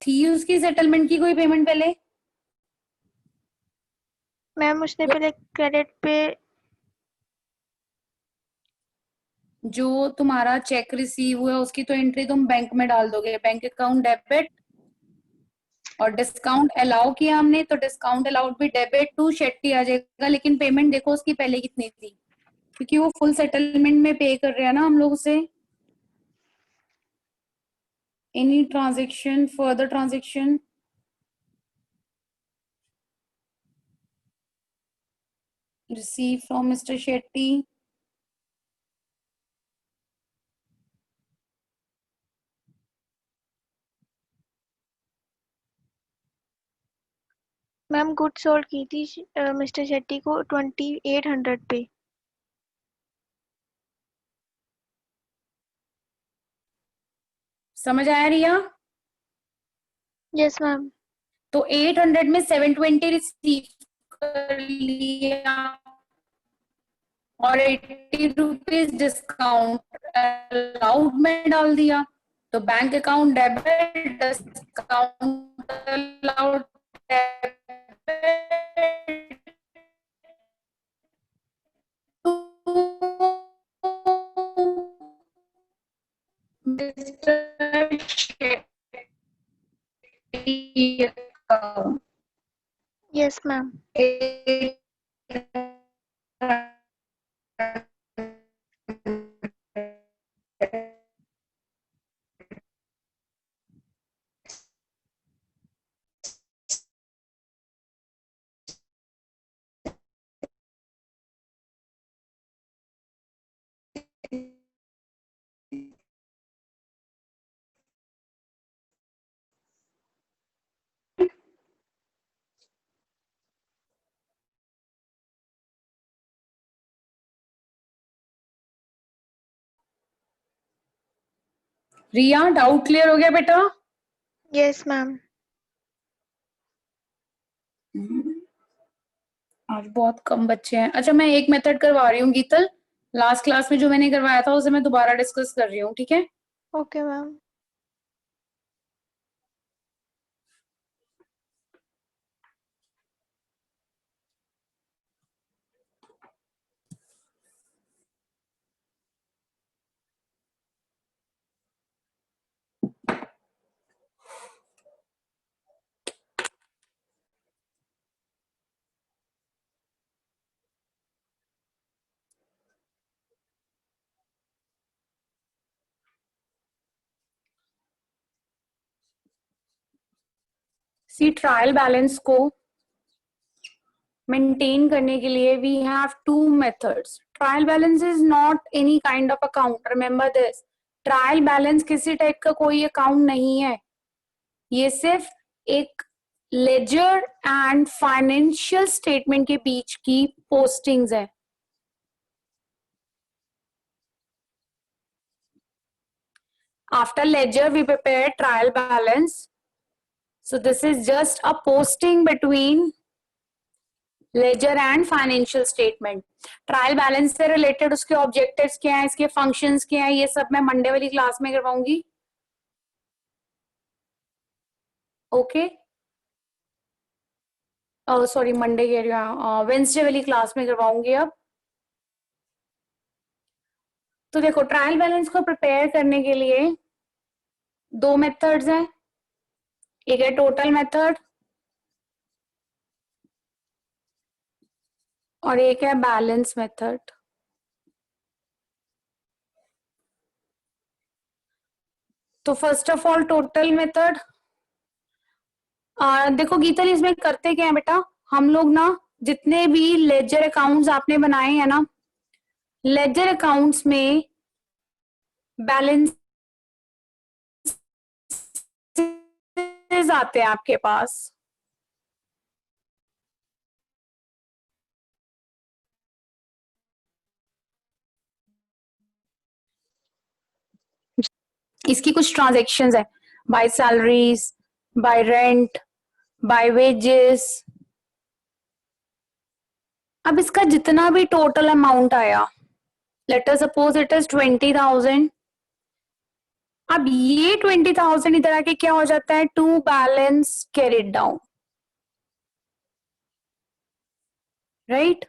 थी उसकी सेटलमेंट की कोई पेमेंट पहले? मैम उसने पहले क्रेडिट पे जो तुम्हारा चेक रिसीव हुआ उसकी तो एंट्री तुम बैंक में डाल दोगे, बैंक अकाउंट डेबिट, और डिस्काउंट अलाउ किया हमने तो डिस्काउंट अलाउड भी डेबिट टू शेट्टी आ जाएगा, लेकिन पेमेंट देखो उसकी पहले कितनी थी, क्योंकि वो फुल सेटलमेंट में पे कर रहे हैं ना हम लोग उसे। Any transaction, further transaction, receive from mister Shetty. Ma'am good sold की थी मिस्टर शेट्टी को 2800 पे। समझ आया रिया? Yes ma'am. तो 800 में 720 रिसीव कर लिया और 80 रुपीज डिस्काउंट अलाउड में डाल दिया, तो bank account debit, discount allowed account. Yes ma'am. Riya doubt clear हो गया बेटा? Yes ma'am. आज बहुत कम बच्चे हैं। अच्छा मैं एक मेथड करवा रही हूँ गीतल, लास्ट क्लास में जो मैंने करवाया था उसे मैं दोबारा डिस्कस कर रही हूँ, ठीक है? Okay ma'am. See trial balance को मेंटेन करने के लिए we have two methods. Trial balance is not any kind of account, remember this. Trial balance किसी टाइप का कोई अकाउंट नहीं है, ये सिर्फ एक लेजर एंड फाइनेंशियल स्टेटमेंट के बीच की पोस्टिंग्स है। After ledger we prepare trial balance, so this is just a posting between ledger and financial statement. Trial balance से रिलेटेड उसके ऑब्जेक्टिव्स क्या है, इसके फंक्शंस क्या है, ये सब मैं मंडे वाली क्लास में करवाऊंगी। ओके सॉरी मंडे कह रही हूँ, वेंसडे वाली क्लास में करवाऊंगी अब। तो देखो ट्रायल बैलेंस को प्रिपेयर करने के लिए दो मेथड्स हैं, एक है टोटल मेथड और एक है बैलेंस मेथड। तो first of all total method, देखो गीतल इसमें करते क्या है बेटा, हम लोग ना जितने भी लेजर अकाउंट्स आपने बनाए हैं ना, लेजर अकाउंट्स में बैलेंस आते हैं आपके पास। इसकी कुछ ट्रांजेक्शन्स है, by salaries, by rent, by wages. अब इसका जितना भी टोटल अमाउंट आया, let us suppose it is 20,000, अब ये 20,000 इधर आके क्या हो जाता है, to balance carried down, right.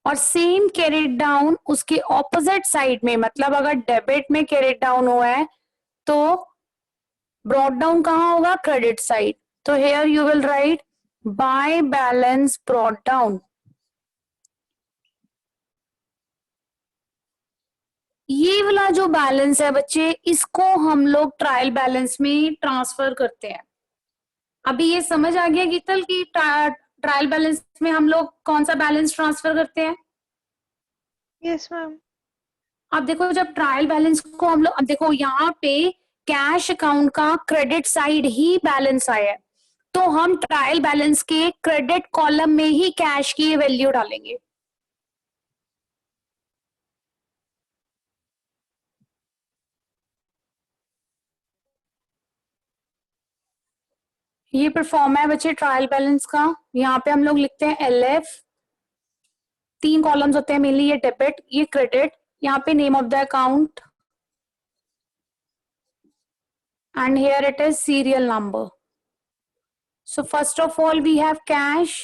और सेम कैरिड डाउन उसके ऑपोजिट साइड में, मतलब अगर डेबिट में कैरिड डाउन हुआ है तो ब्रॉट डाउन कहाँ होगा, क्रेडिट साइड। तो here you will write by balance brought down. ये वाला जो बैलेंस है बच्चे, इसको हम लोग ट्रायल बैलेंस में ट्रांसफर करते हैं। अभी ये समझ आ गया गीतल कि ट्रायल बैलेंस में हम लोग कौन सा बैलेंस ट्रांसफर करते हैं। Yes ma'am. अब देखो जब ट्रायल बैलेंस को हम लोग, अब देखो यहाँ पे कैश अकाउंट का क्रेडिट साइड ही बैलेंस आया है, तो हम ट्रायल बैलेंस के क्रेडिट कॉलम में ही कैश की वैल्यू डालेंगे। ये परफॉर्म है बच्चे ट्रायल बैलेंस का। यहाँ पे हम लोग लिखते हैं LF, 3 कॉलम्स होते हैं मेनली, ये डेबिट ये क्रेडिट, यहाँ पे name of the account and here it is serial number. So first of all we have cash.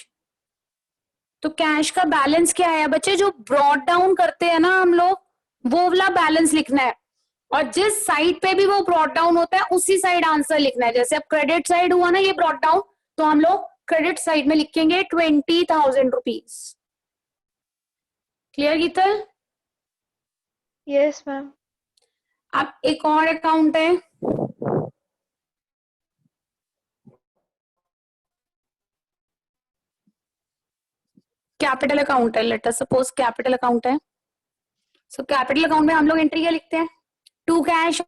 तो कैश का बैलेंस क्या है बच्चे, जो ब्रॉट डाउन करते हैं ना हम लोग, वो वाला बैलेंस लिखना है। और जिस साइड पे भी वो ब्रॉट डाउन होता है उसी साइड आंसर लिखना है। जैसे अब क्रेडिट साइड हुआ ना ये ब्रॉट डाउन, तो हम लोग क्रेडिट साइड में लिखेंगे 20,000 rupees. Clear Geetal? Yes ma'am. अब एक और अकाउंट है, कैपिटल अकाउंट है। Let us suppose capital account है। सो कैपिटल अकाउंट में हम लोग एंट्री क्या लिखते हैं, टू कैश,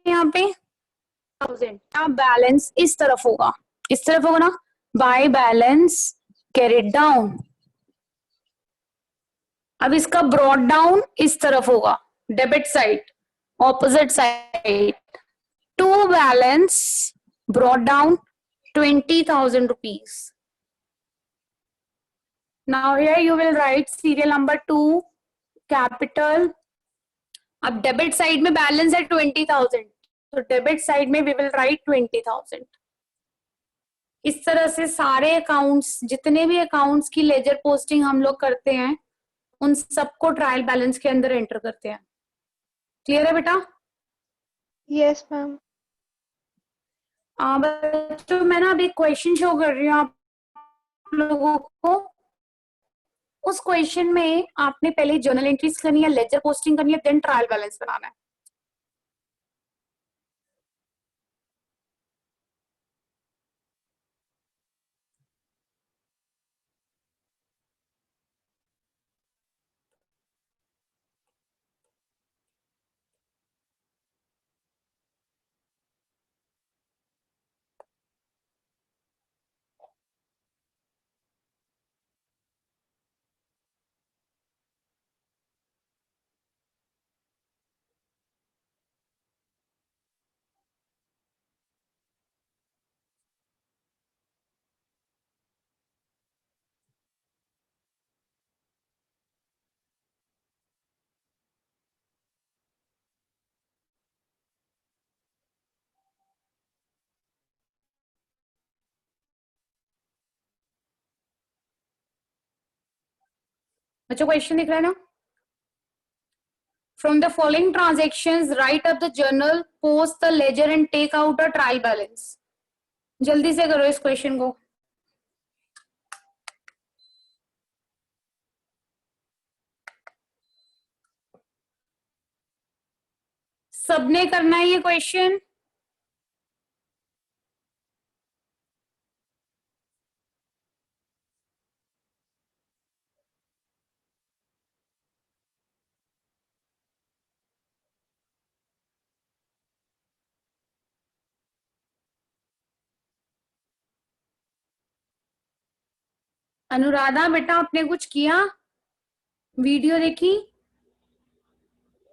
यहाँ पे 1000 बैलेंस इस तरफ होगा, इस तरफ होगा ना, बाय बैलेंस कैरिड डाउन। अब इसका ब्रॉड डाउन इस तरफ होगा, debit side, opposite side, to balance brought down 20,000 rupees. Now here you will write serial number 2 capital. अब डेबिट साइड में बैलेंस है 20,000, तो डेबिट साइड में वी विल राइट 20,000। इस तरह से सारे अकाउंट्स, जितने भी अकाउंट्स की लेजर पोस्टिंग हम लोग करते हैं, उन सबको ट्रायल बैलेंस के अंदर एंटर करते हैं। क्लियर है बेटा? Yes ma'am. बच्चों मैं ना अभी क्वेश्चन शो कर रही हूँ आप लोगों को। उस क्वेश्चन में आपने पहले जर्नल एंट्रीज करनी है, लेजर पोस्टिंग करनी है, देन ट्रायल बैलेंस बनाना है। बच्चों क्वेश्चन दिख रहा है ना? From the following transactions, write up the journal, post the ledger and take out a trial balance. जल्दी से करो इस क्वेश्चन को। सबने करना है ये क्वेश्चन। अनुराधा बेटा आपने कुछ किया, वीडियो देखी?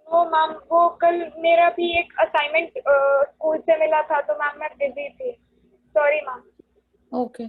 वो मैम वो कल मेरा भी एक असाइनमेंट स्कूल से मिला था तो मैम मैं बिजी थी, सॉरी मैम। ओके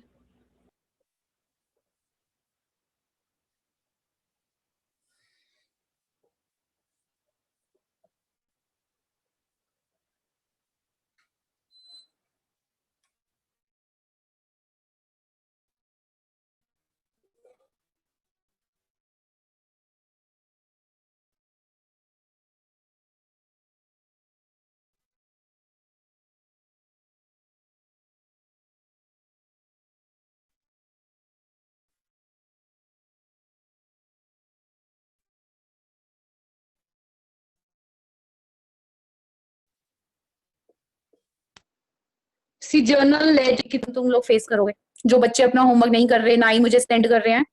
सी जर्नल लेजर की तुम लोग फेस करोगे, जो बच्चे अपना होमवर्क नहीं कर रहे, ना ही मुझे सेंड कर रहे हैं।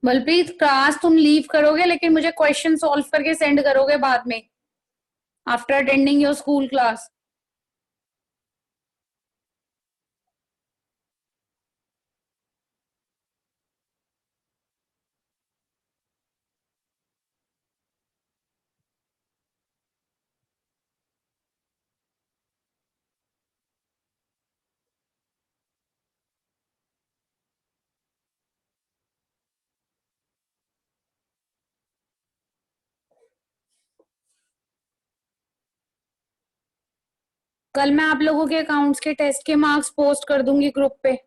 बलप्रीत, क्लास तुम लीव करोगे लेकिन मुझे क्वेश्चन सॉल्व करके सेंड करोगे बाद में, after attending your school class. कल मैं आप लोगों के अकाउंट्स के टेस्ट के मार्क्स पोस्ट कर दूंगी ग्रुप पे।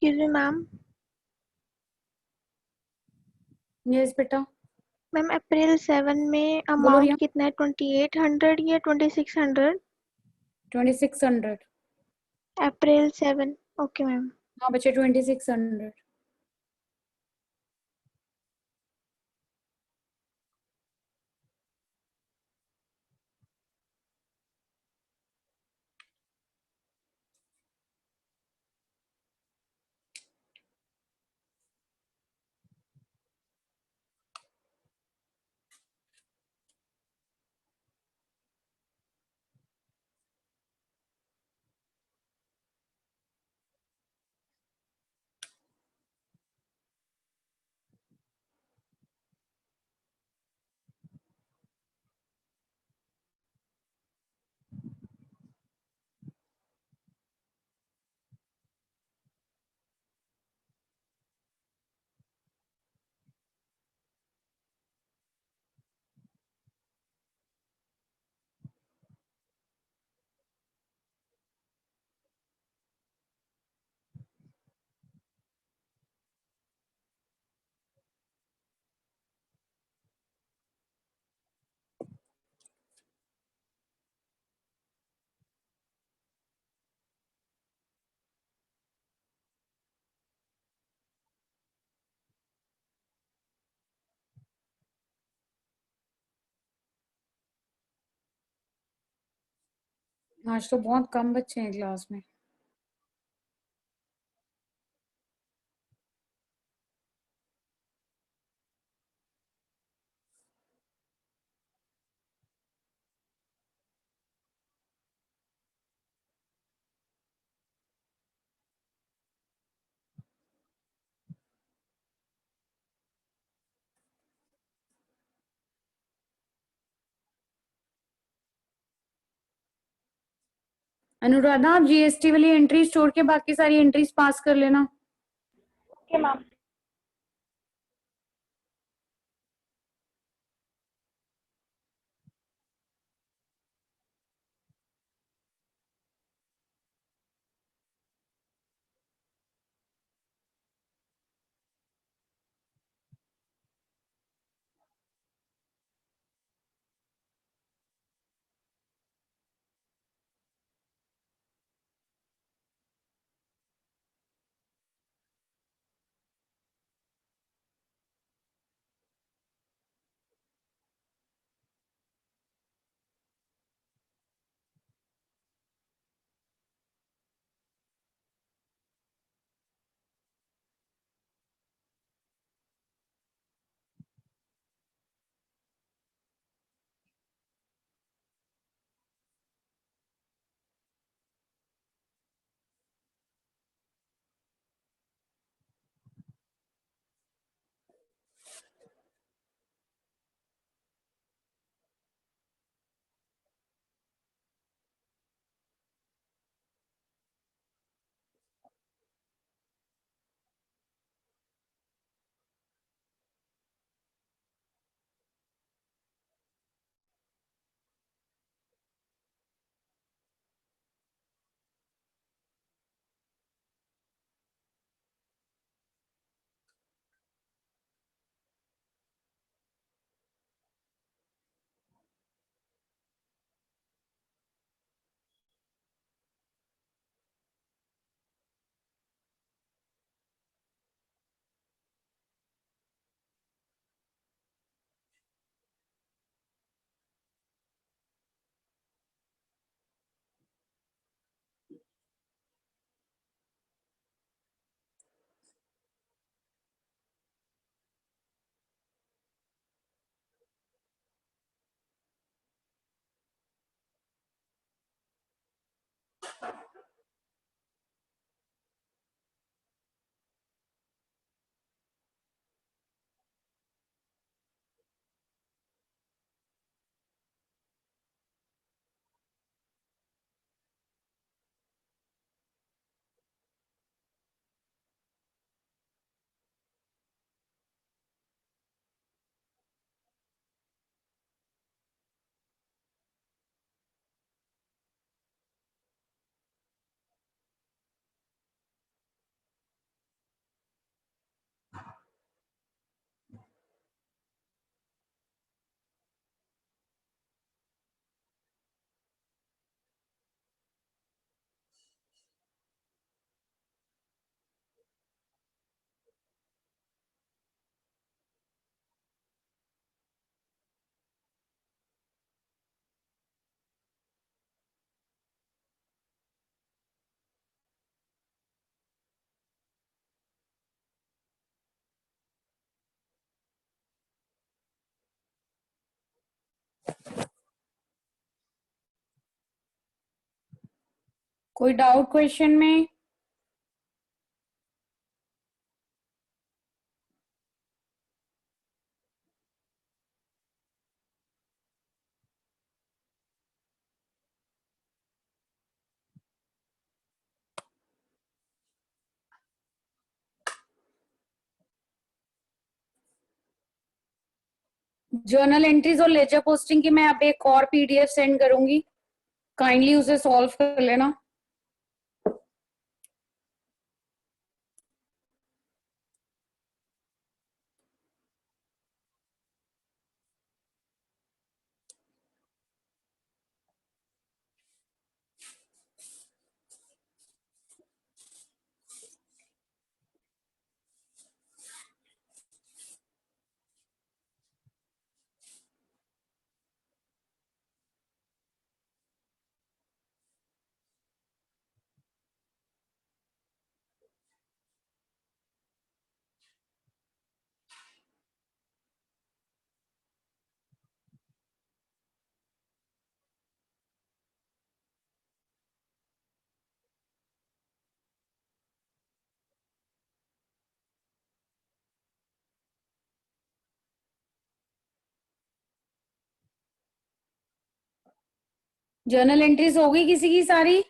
Excuse me ma'am. यस बेटा। मैम अप्रैल 7 में बोलो अमाउंट रिया। कितना है, 2800 या 2600? 2600। अप्रैल 7। Okay ma'am. हाँ बच्चे, 2600। आज तो बहुत कम बच्चे हैं क्लास में। अनुराधा, आप जीएसटी वाली एंट्रीज छोड़ के बाकी सारी एंट्रीज पास कर लेना। Okay ma'am. कोई डाउट क्वेश्चन में? जर्नल एंट्रीज और लेजर पोस्टिंग की मैं अब एक और पीडीएफ सेंड करूंगी, काइंडली उसे सॉल्व कर लेना। जर्नल एंट्रीज होगी किसी की सारी?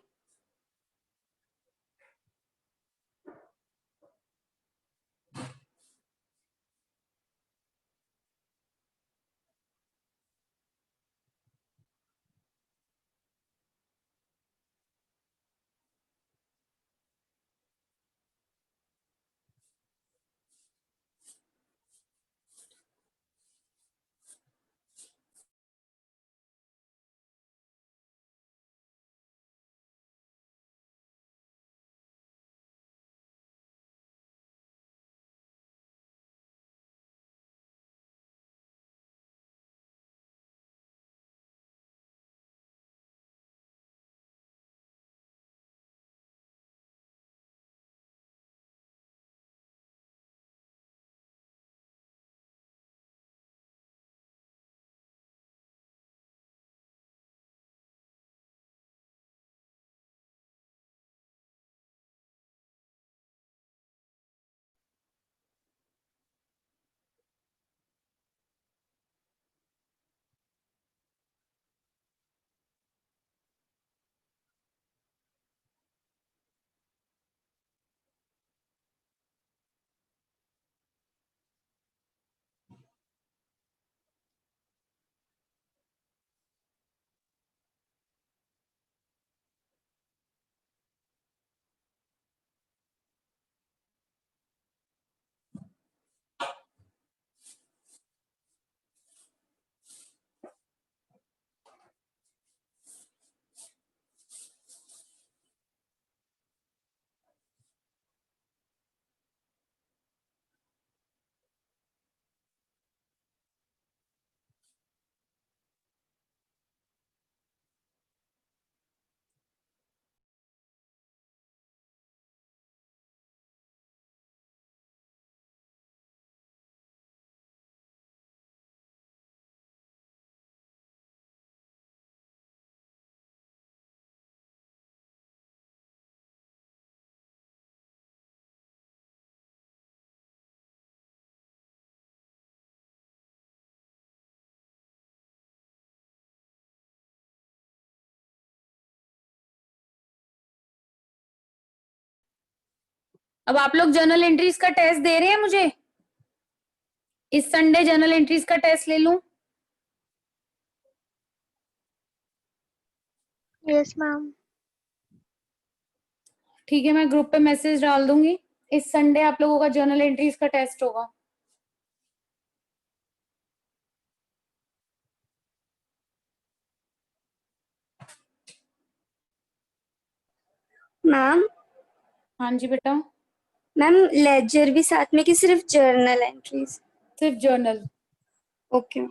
अब आप लोग जर्नल एंट्रीज का टेस्ट दे रहे हैं मुझे? इस संडे जर्नल एंट्रीज का टेस्ट ले लूं? Yes ma'am. ठीक है, मैं ग्रुप पे मैसेज डाल दूंगी। इस संडे आप लोगों का जर्नल एंट्रीज का टेस्ट होगा। मैम। हाँ जी बेटा। मैम लेजर भी साथ में कि सिर्फ जर्नल एंट्रीज? सिर्फ journal. Okay.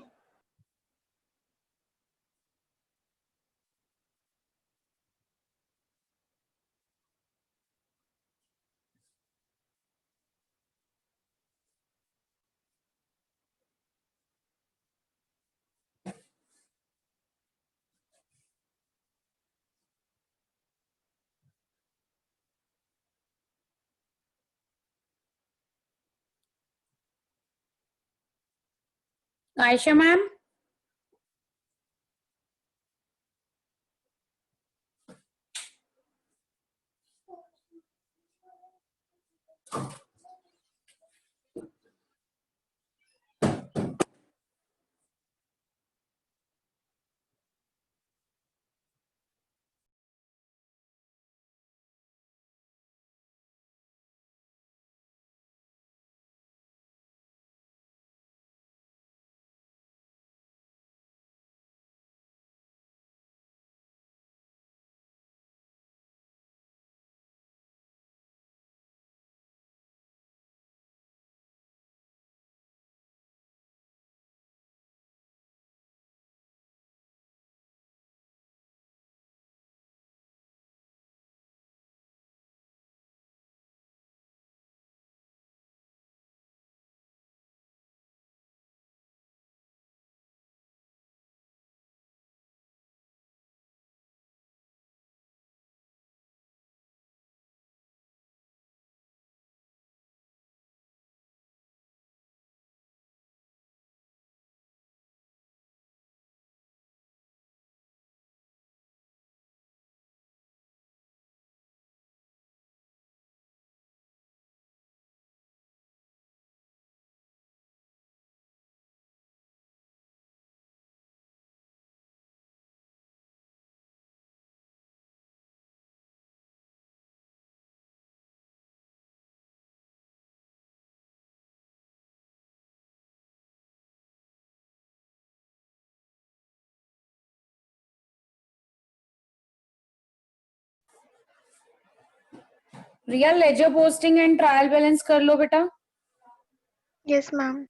Ayesha ma'am, Riya ledger posting and trial balance कर लो बेटा। Yes ma'am.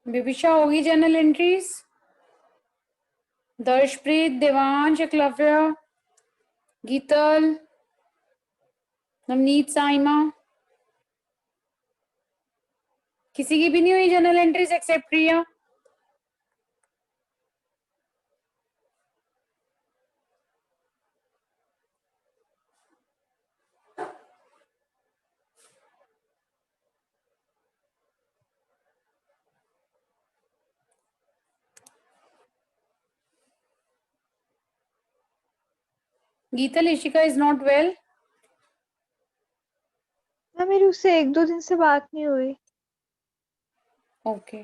विविशा होगी जर्नल एंट्रीज? दर्शप्रीत, देवांश, एकलव्य, गीतल, नवनीत, साइमा, किसी की भी नहीं हुई journal entries except Priya? Geetal, Ishika is not well. Ma'am मेरी उससे 1-2 दिन से बात नहीं हुई। ओके।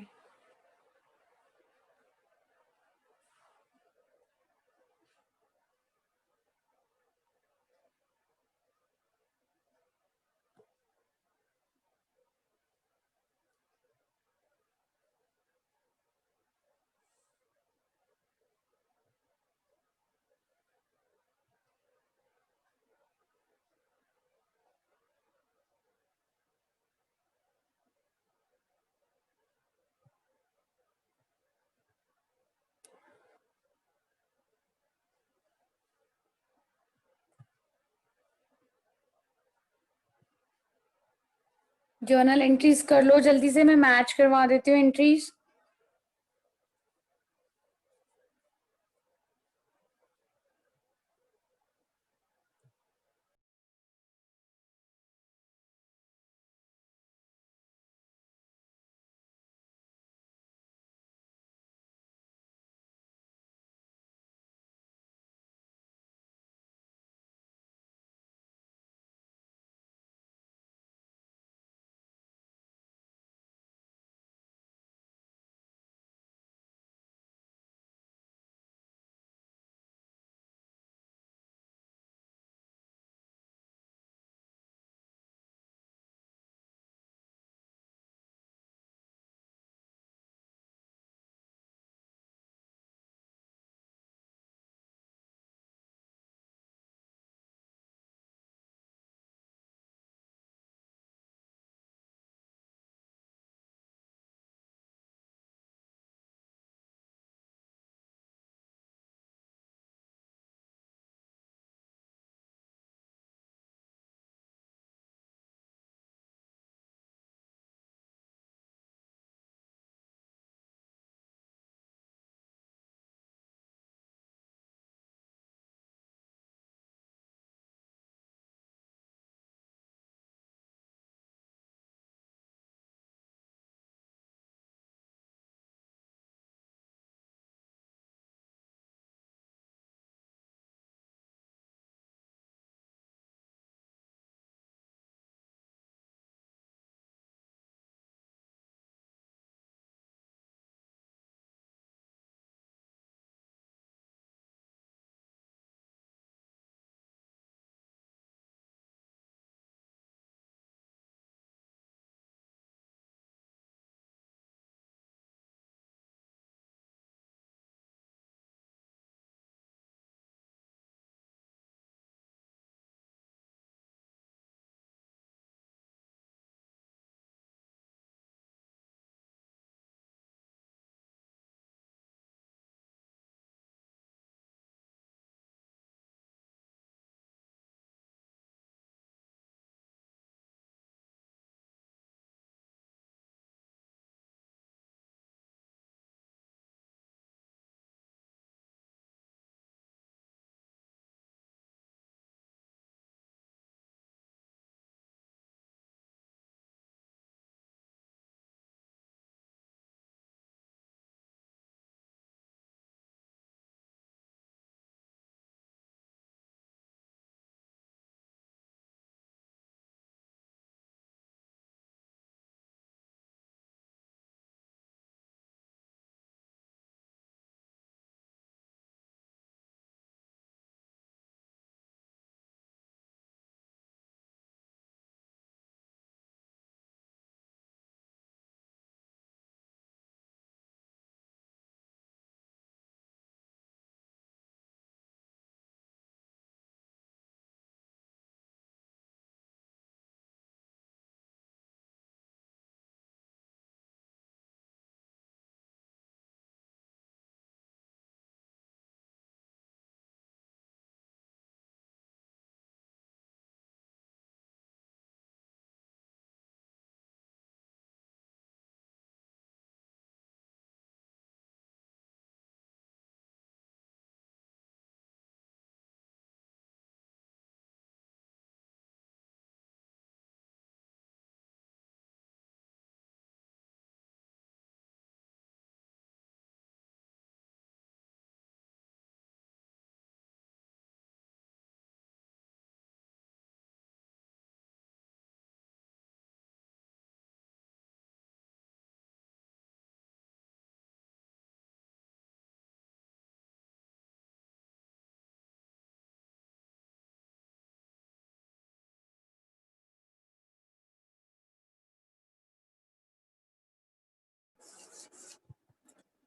जर्नल एंट्रीज कर लो जल्दी से, मैं मैच करवा देती हूँ एंट्रीज।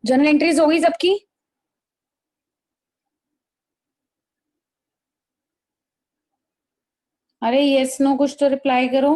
जर्नल एंट्रीज हो गई सबकी? अरे यस नो कुछ तो रिप्लाई करो।